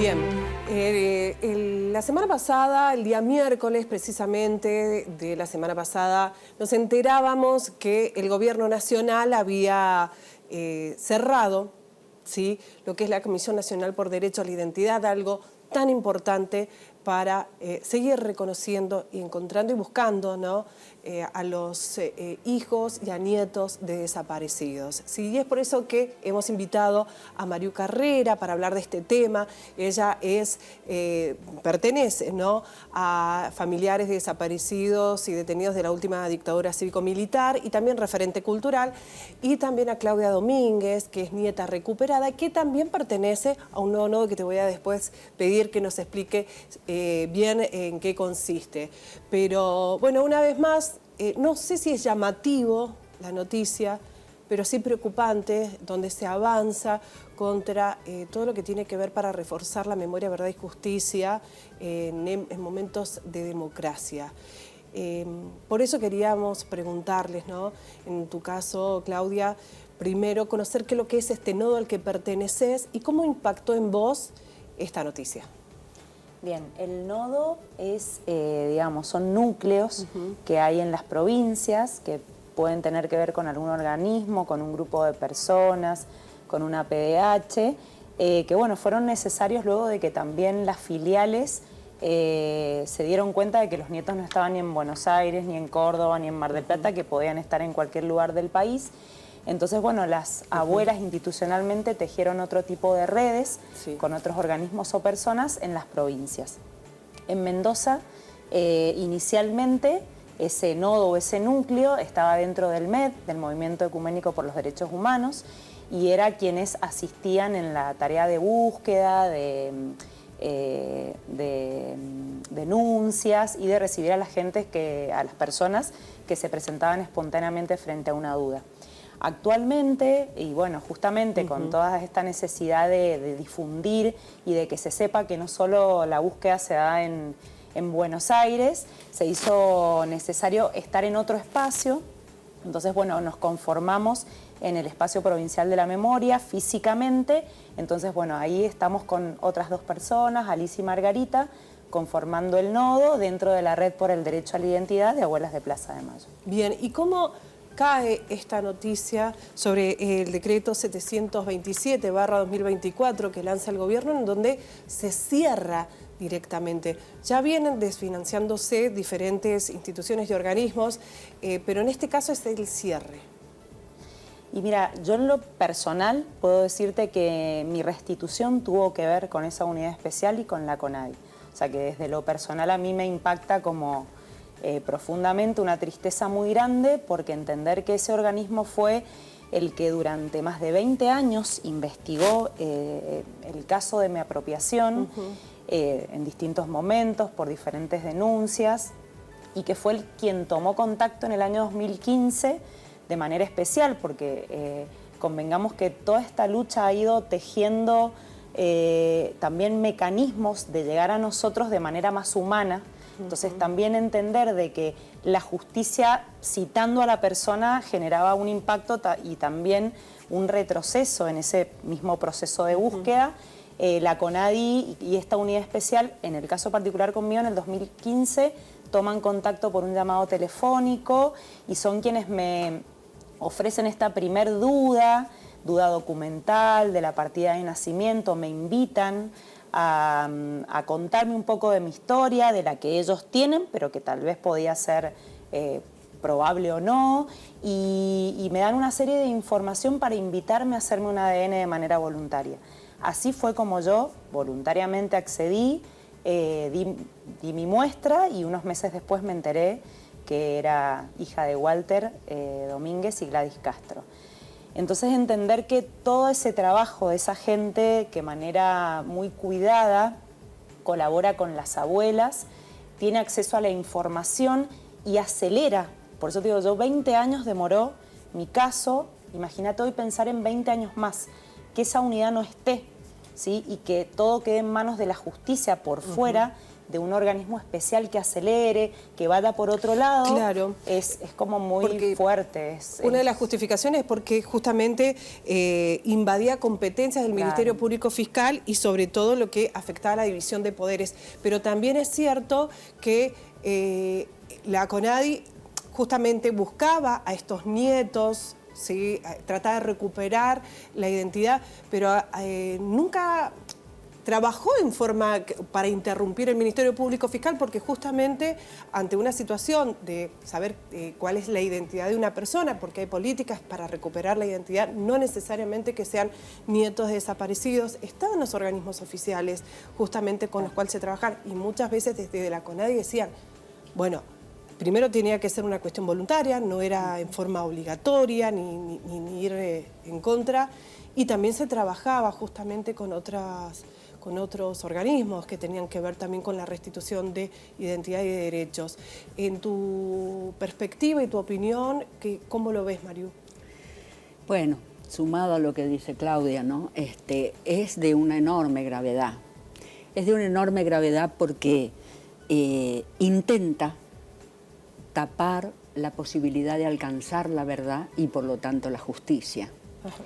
Bien, la semana pasada, el día miércoles precisamente de la semana pasada, nos enterábamos que el gobierno nacional había cerrado, ¿sí?, lo que es la Comisión Nacional por Derecho a la Identidad, algo tan importante para seguir reconociendo y encontrando y buscando, ¿no?, a los hijos y a nietos de desaparecidos. Sí, y es por eso que hemos invitado a Mariú Carrera para hablar de este tema. Ella pertenece, ¿no?, a familiares de desaparecidos y detenidos de la última dictadura cívico-militar y también referente cultural, y también a Claudia Domínguez, que es nieta recuperada, que también pertenece a un nuevo nodo que te voy a después pedir que nos explique bien en qué consiste. Pero bueno, una vez más, no sé si es llamativo la noticia, pero sí preocupante, donde se avanza contra todo lo que tiene que ver para reforzar la memoria, verdad y justicia en momentos de democracia. Por eso queríamos preguntarles, ¿no?, en tu caso, Claudia, primero conocer qué es lo que es este nodo al que perteneces y cómo impactó en vos esta noticia. Bien, el nodo es, digamos, son núcleos que hay en las provincias que pueden tener que ver con algún organismo, con un grupo de personas, con una PDH, que bueno, fueron necesarios luego de que también las filiales se dieron cuenta de que los nietos no estaban ni en Buenos Aires, ni en Córdoba, ni en Mar del Plata, que podían estar en cualquier lugar del país. Entonces, bueno, las abuelas institucionalmente tejieron otro tipo de redes con otros organismos o personas en las provincias. En Mendoza, inicialmente, ese nodo o ese núcleo estaba dentro del MED, del Movimiento Ecuménico por los Derechos Humanos, y era quienes asistían en la tarea de búsqueda, de denuncias y de recibir a la gente, a las personas que se presentaban espontáneamente frente a una duda. Actualmente, y bueno, justamente con toda esta necesidad de difundir y de que se sepa que no solo la búsqueda se da en Buenos Aires, se hizo necesario estar en otro espacio. Entonces, bueno, nos conformamos en el espacio provincial de la memoria físicamente. Entonces, bueno, ahí estamos con otras dos personas, Alicia y Margarita, conformando el nodo dentro de la Red por el Derecho a la Identidad de Abuelas de Plaza de Mayo. Bien, ¿y cómo cae esta noticia sobre el decreto 727/2024 que lanza el gobierno, en donde se cierra directamente? Ya vienen desfinanciándose diferentes instituciones y organismos, pero en este caso es el cierre. Y mira, yo en lo personal puedo decirte que mi restitución tuvo que ver con esa unidad especial y con la CONADI. O sea que desde lo personal a mí me impacta como profundamente, una tristeza muy grande, porque entender que ese organismo fue el que durante más de 20 años investigó el caso de mi apropiación en distintos momentos, por diferentes denuncias, y que fue quien tomó contacto en el año 2015 de manera especial, porque convengamos que toda esta lucha ha ido tejiendo también mecanismos de llegar a nosotros de manera más humana. Entonces también entender de que la justicia, citando a la persona, generaba un impacto y también un retroceso en ese mismo proceso de búsqueda. La CONADI y esta unidad especial, en el caso particular conmigo, en el 2015, toman contacto por un llamado telefónico y son quienes me ofrecen esta primer duda documental de la partida de nacimiento, me invitan a contarme un poco de mi historia, de la que ellos tienen, pero que tal vez podía ser probable o no, y me dan una serie de información para invitarme a hacerme un ADN de manera voluntaria. Así fue como yo voluntariamente accedí, di mi muestra y unos meses después me enteré que era hija de Walter Domínguez y Gladys Castro. Entonces entender que todo ese trabajo de esa gente que de manera muy cuidada colabora con las abuelas, tiene acceso a la información y acelera. Por eso te digo, yo 20 años demoró mi caso, imagínate hoy pensar en 20 años más, que esa unidad no esté, ¿sí?, y que todo quede en manos de la justicia por fuera de un organismo especial que acelere, que vaya por otro lado, claro, es como muy fuerte. Una de las justificaciones es porque justamente invadía competencias del Ministerio Público Fiscal y sobre todo lo que afectaba a la división de poderes. Pero también es cierto que la CONADI justamente buscaba a estos nietos, ¿sí? Trataba de recuperar la identidad, pero nunca trabajó en forma para interrumpir el Ministerio Público Fiscal, porque justamente ante una situación de saber cuál es la identidad de una persona, porque hay políticas para recuperar la identidad, no necesariamente que sean nietos de desaparecidos, estaban los organismos oficiales justamente con los cuales se trabajan, y muchas veces desde la CONADI decían, bueno, primero tenía que ser una cuestión voluntaria, no era en forma obligatoria ni ir en contra, y también se trabajaba justamente con otros organismos que tenían que ver también con la restitución de identidad y de derechos. En tu perspectiva y tu opinión, ¿cómo lo ves, Mariú? Bueno, sumado a lo que dice Claudia, ¿no? Es de una enorme gravedad. Es de una enorme gravedad porque intenta tapar la posibilidad de alcanzar la verdad y por lo tanto la justicia. Ajá.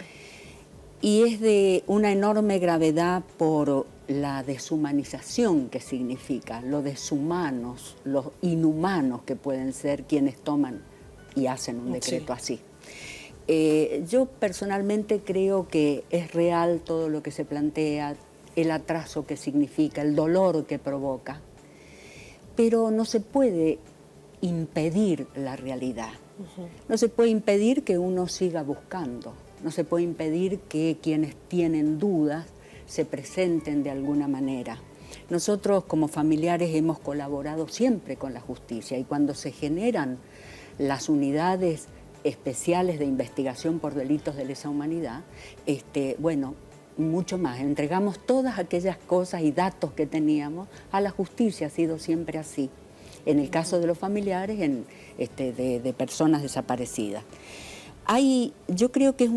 Y es de una enorme gravedad por la deshumanización que significa, lo deshumanos, los inhumanos que pueden ser quienes toman y hacen un decreto así. Yo personalmente creo que es real todo lo que se plantea, el atraso que significa, el dolor que provoca, pero no se puede impedir la realidad. No se puede impedir que uno siga buscando, no se puede impedir que quienes tienen dudas se presenten de alguna manera. Nosotros como familiares hemos colaborado siempre con la justicia y cuando se generan las unidades especiales de investigación por delitos de lesa humanidad, bueno, mucho más. Entregamos todas aquellas cosas y datos que teníamos a la justicia, ha sido siempre así. En el caso de los familiares, de personas desaparecidas. Yo creo que es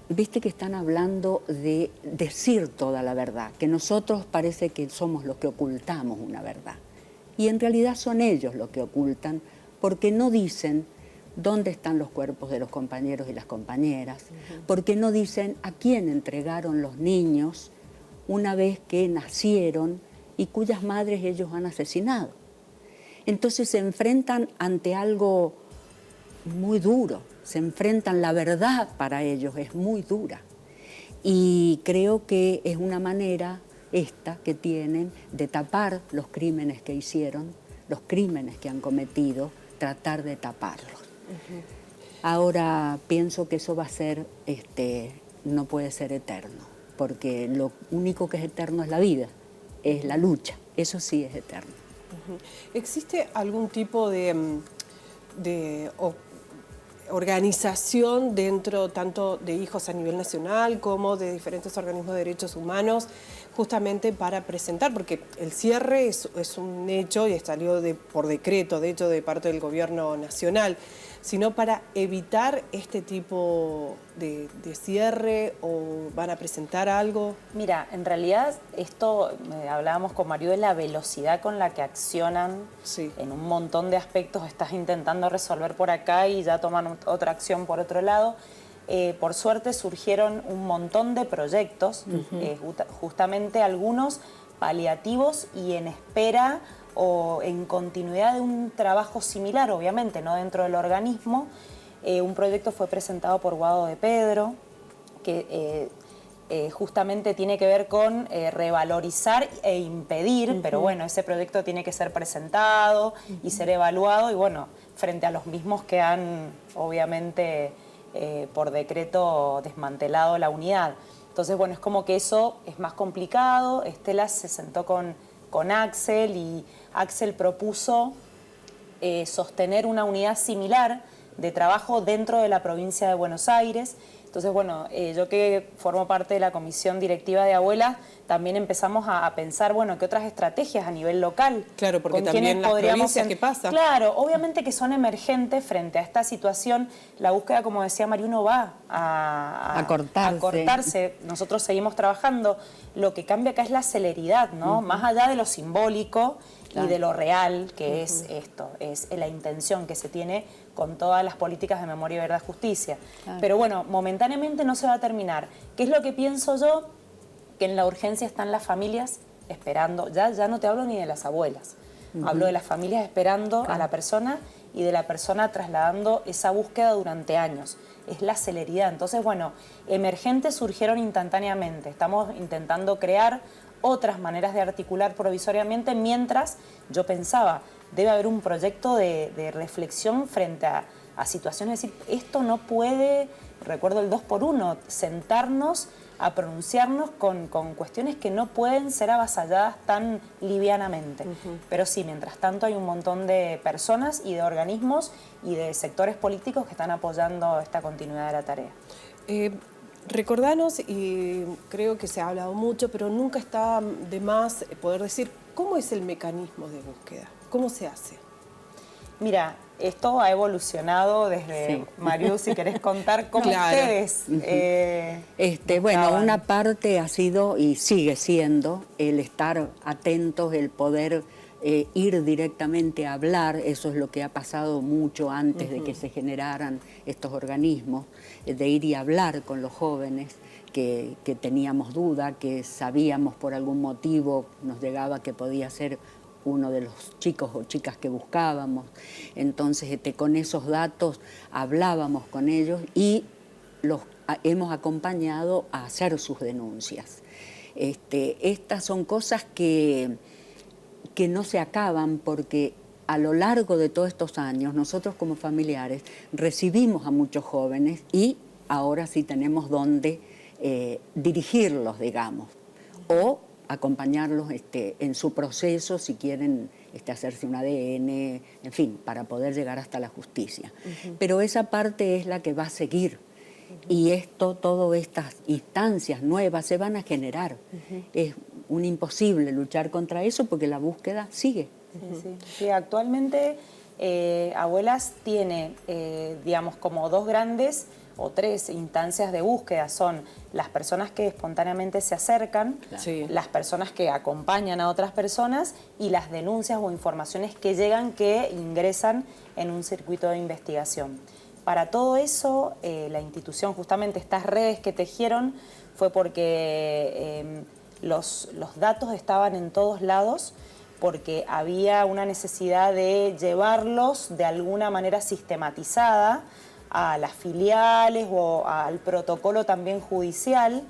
viste que están hablando de decir toda la verdad, que nosotros parece que somos los que ocultamos una verdad. Y en realidad son ellos los que ocultan, porque no dicen dónde están los cuerpos de los compañeros y las compañeras, porque no dicen a quién entregaron los niños una vez que nacieron y cuyas madres ellos han asesinado. Entonces se enfrentan ante algo muy duro, se enfrentan, la verdad para ellos es muy dura. Y creo que es una manera esta que tienen de tapar los crímenes que hicieron, los crímenes que han cometido, tratar de taparlos. Ahora pienso que eso va a ser, no puede ser eterno, porque lo único que es eterno es la vida, es la lucha, eso sí es eterno. ¿Existe algún tipo de organización dentro tanto de hijos a nivel nacional como de diferentes organismos de derechos humanos justamente para presentar? Porque el cierre es un hecho y salió por decreto, de hecho, de parte del gobierno nacional, sino para evitar este tipo de cierre, o van a presentar algo. Mira, en realidad esto, hablábamos con Mariú de la velocidad con la que accionan en un montón de aspectos. Estás intentando resolver por acá y ya toman otra acción por otro lado. Por suerte surgieron un montón de proyectos, justamente algunos paliativos y en espera o en continuidad de un trabajo similar, obviamente, no dentro del organismo. Un proyecto fue presentado por Guado de Pedro, que justamente tiene que ver con revalorizar e impedir, pero bueno, ese proyecto tiene que ser presentado y ser evaluado, y bueno, frente a los mismos que han, obviamente, por decreto desmantelado la unidad. Entonces, bueno, es como que eso es más complicado. Estela se sentó con Axel y Axel propuso sostener una unidad similar de trabajo dentro de la provincia de Buenos Aires. Entonces, bueno, yo que formo parte de la comisión directiva de abuelas, también empezamos a pensar, bueno, qué otras estrategias a nivel local. Claro, porque con también quienes las podríamos provincias, ¿qué pasa? Claro, obviamente que son emergentes frente a esta situación. La búsqueda, como decía Mariú, no va A cortarse. a cortarse. Nosotros seguimos trabajando. Lo que cambia acá es la celeridad, ¿no? Más allá de lo simbólico y de lo real, que es esto, es la intención que se tiene con todas las políticas de memoria, verdad, justicia. Claro. Pero bueno, momentáneamente no se va a terminar. ¿Qué es lo que pienso yo? Que en la urgencia están las familias esperando, ya no te hablo ni de las abuelas, hablo de las familias esperando a la persona y de la persona trasladando esa búsqueda durante años. Es la celeridad. Entonces, bueno, emergentes surgieron instantáneamente. Estamos intentando crear otras maneras de articular provisoriamente, mientras yo pensaba, debe haber un proyecto de reflexión frente a situaciones, es decir, esto no puede, recuerdo el 2x1, sentarnos a pronunciarnos con cuestiones que no pueden ser avasalladas tan livianamente. Pero sí, mientras tanto hay un montón de personas y de organismos y de sectores políticos que están apoyando esta continuidad de la tarea. Recordanos, y creo que se ha hablado mucho, pero nunca está de más poder decir cómo es el mecanismo de búsqueda, cómo se hace. Mira, esto ha evolucionado desde, Sí. Mariú, si querés contar cómo Claro. ustedes Bueno, buscaban. una parte ha sido y sigue siendo el estar atentos, el poder ir directamente a hablar. Eso es lo que ha pasado mucho antes de que se generaran estos organismos, de ir y hablar con los jóvenes que teníamos duda, que sabíamos por algún motivo, nos llegaba que podía ser uno de los chicos o chicas que buscábamos. Entonces, con esos datos hablábamos con ellos y los hemos acompañado a hacer sus denuncias. Estas son cosas que no se acaban, porque a lo largo de todos estos años nosotros como familiares recibimos a muchos jóvenes y ahora sí tenemos dónde dirigirlos, digamos, o acompañarlos en su proceso, si quieren hacerse un ADN, en fin, para poder llegar hasta la justicia. Pero esa parte es la que va a seguir. Y todas estas instancias nuevas se van a generar. Es un imposible luchar contra eso porque la búsqueda sigue. Sí, actualmente Abuelas tiene, digamos, como dos grandes o tres instancias de búsqueda. Son las personas que espontáneamente se acercan, Sí. las personas que acompañan a otras personas y las denuncias o informaciones que llegan, que ingresan en un circuito de investigación. Para todo eso, la institución, justamente estas redes que tejieron, fue porque los datos estaban en todos lados, porque había una necesidad de llevarlos de alguna manera sistematizada a las filiales o al protocolo también judicial.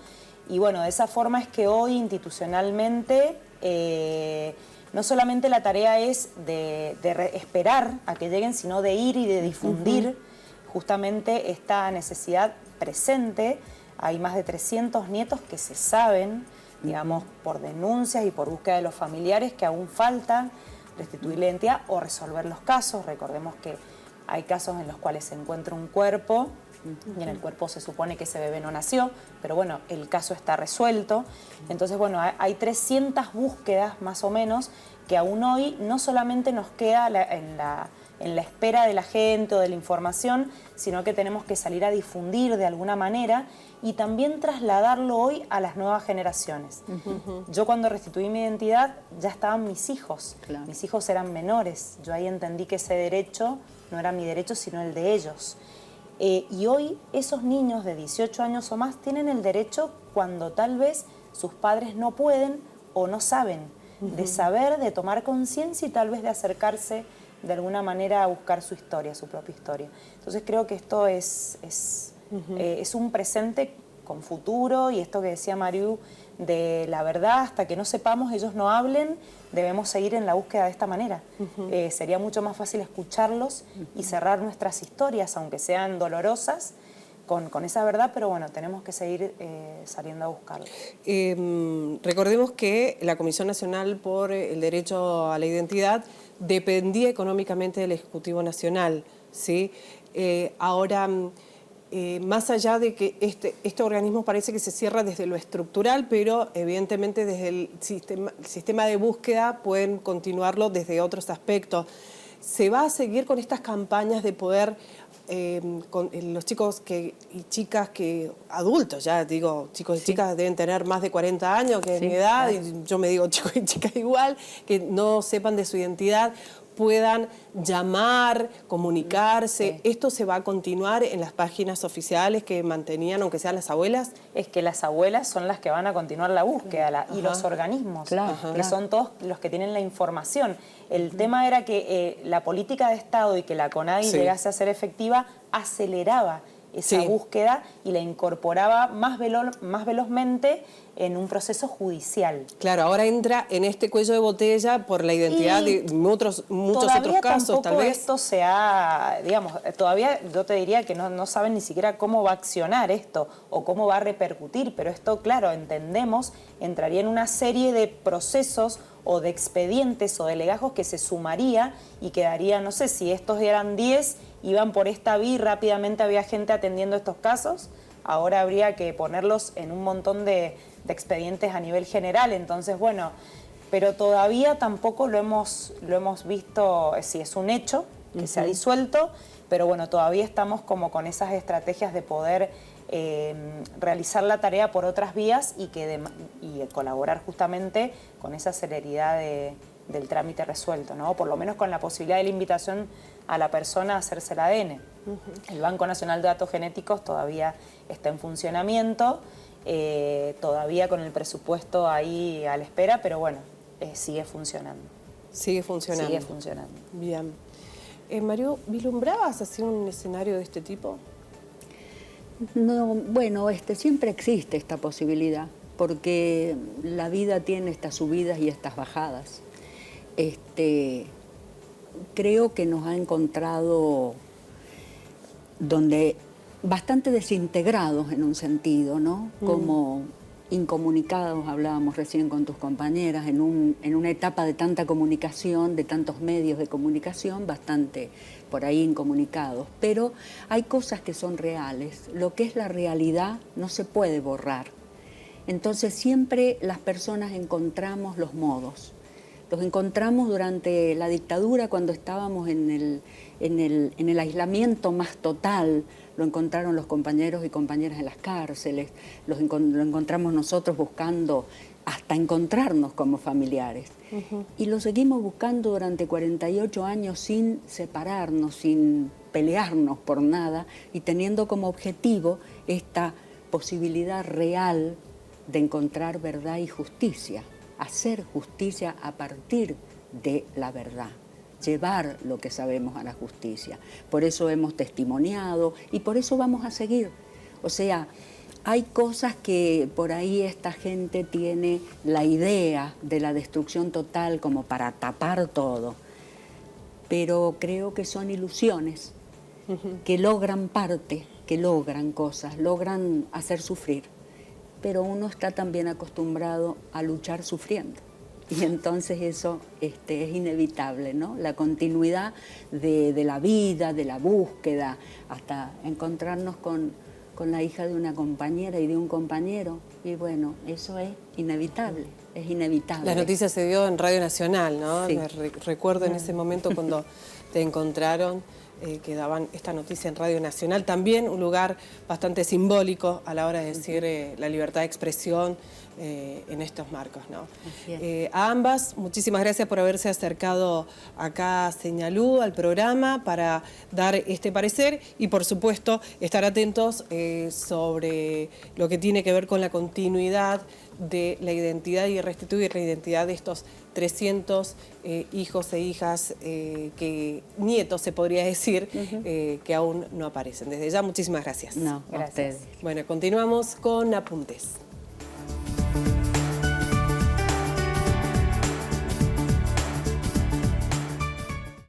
Y bueno, de esa forma es que hoy institucionalmente no solamente la tarea es de esperar a que lleguen, sino de ir y de difundir justamente esta necesidad presente. Hay más de 300 nietos que se saben, digamos, por denuncias y por búsqueda de los familiares, que aún faltan restituir la identidad o resolver los casos. Recordemos que hay casos en los cuales se encuentra un cuerpo y en el cuerpo se supone que ese bebé no nació, pero bueno, el caso está resuelto. Entonces, bueno, hay 300 búsquedas más o menos que aún hoy no solamente nos queda en la espera de la gente o de la información, sino que tenemos que salir a difundir de alguna manera y también trasladarlo hoy a las nuevas generaciones. Yo cuando restituí mi identidad ya estaban mis hijos. Claro. Mis hijos eran menores. Yo ahí entendí que ese derecho no era mi derecho, sino el de ellos. Y hoy esos niños de 18 años o más tienen el derecho cuando tal vez sus padres no pueden o no saben, de saber, de tomar conciencia y tal vez de acercarse de alguna manera a buscar su historia, su propia historia. Entonces creo que esto es un presente con futuro, y esto que decía Mariú, de la verdad, hasta que no sepamos, ellos no hablen, debemos seguir en la búsqueda de esta manera. Sería mucho más fácil escucharlos y cerrar nuestras historias, aunque sean dolorosas, con esa verdad, pero bueno, tenemos que seguir saliendo a buscarlos. Recordemos que la Comisión Nacional por el Derecho a la Identidad dependía económicamente del Ejecutivo Nacional, ¿sí? Ahora, más allá de que este organismo parece que se cierra desde lo estructural, pero evidentemente desde el sistema de búsqueda pueden continuarlo desde otros aspectos. ¿Se va a seguir con estas campañas de poder, con los chicos y chicas adultos, ya digo, chicos y chicas deben tener más de 40 años, que es mi edad, claro. Y yo me digo chicos y chicas igual, que no sepan de su identidad, puedan llamar, comunicarse? ¿Esto se va a continuar en las páginas oficiales que mantenían, aunque sean las abuelas? Es que las abuelas son las que van a continuar la búsqueda, y los organismos, que son todos los que tienen la información. El tema era que la política de Estado y que la CONADI llegase a ser efectiva aceleraba esa búsqueda y la incorporaba más velozmente en un proceso judicial. Claro, ahora entra en este cuello de botella por la identidad de muchos otros casos, tal vez. Esto se ha, digamos, todavía yo te diría que no saben ni siquiera cómo va a accionar esto o cómo va a repercutir, pero esto, claro, entendemos, entraría en una serie de procesos o de expedientes o de legajos que se sumaría y quedaría, no sé, si estos eran 10, iban por esta vía y rápidamente había gente atendiendo estos casos, ahora habría que ponerlos en un montón de expedientes a nivel general. Entonces, bueno, pero todavía tampoco lo hemos visto, si es un hecho que se ha disuelto, pero bueno, todavía estamos como con esas estrategias de poder realizar la tarea por otras vías y colaborar justamente con esa celeridad del trámite resuelto, ¿no? Por lo menos con la posibilidad de la invitación a la persona a hacerse el ADN. El Banco Nacional de Datos Genéticos todavía está en funcionamiento, todavía con el presupuesto ahí a la espera, pero bueno, sigue funcionando. Sigue funcionando. Sigue funcionando. Bien. Mario, ¿vislumbrabas así un escenario de este tipo? No, bueno, siempre existe esta posibilidad, porque la vida tiene estas subidas y estas bajadas. Creo que nos ha encontrado bastante desintegrados en un sentido, ¿no? Como incomunicados, hablábamos recién con tus compañeras, en una etapa de tanta comunicación, de tantos medios de comunicación, bastante por ahí incomunicados. Pero hay cosas que son reales. Lo que es la realidad no se puede borrar. Entonces siempre las personas encontramos los modos. Los encontramos durante la dictadura, cuando estábamos en el aislamiento más total. Lo encontraron los compañeros y compañeras en las cárceles, lo encontramos nosotros buscando hasta encontrarnos como familiares. Y lo seguimos buscando durante 48 años sin separarnos, sin pelearnos por nada y teniendo como objetivo esta posibilidad real de encontrar verdad y justicia, hacer justicia a partir de la verdad, llevar lo que sabemos a la justicia. Por eso hemos testimoniado y por eso vamos a seguir. O sea, hay cosas que por ahí esta gente tiene la idea de la destrucción total como para tapar todo, pero creo que son ilusiones que logran parte, que logran cosas, logran hacer sufrir, pero uno está también acostumbrado a luchar sufriendo. Y entonces eso es inevitable, ¿no? La continuidad de la vida, de la búsqueda, hasta encontrarnos con la hija de una compañera y de un compañero. Y bueno, eso es inevitable, es inevitable. La noticia se dio en Radio Nacional, ¿no? Sí. Me recuerdo en ese momento cuando te encontraron, que daban esta noticia en Radio Nacional. También un lugar bastante simbólico a la hora de decir la libertad de expresión en estos marcos, ¿no? A ambas, muchísimas gracias por haberse acercado acá a Señalú, al programa, para dar este parecer y, por supuesto, estar atentos sobre lo que tiene que ver con la continuidad de la identidad y restituir la identidad de estos 300 hijos e hijas, nietos se podría decir, que aún no aparecen. Desde ya, muchísimas gracias. No, gracias. a ustedes. Bueno, continuamos con Apuntes.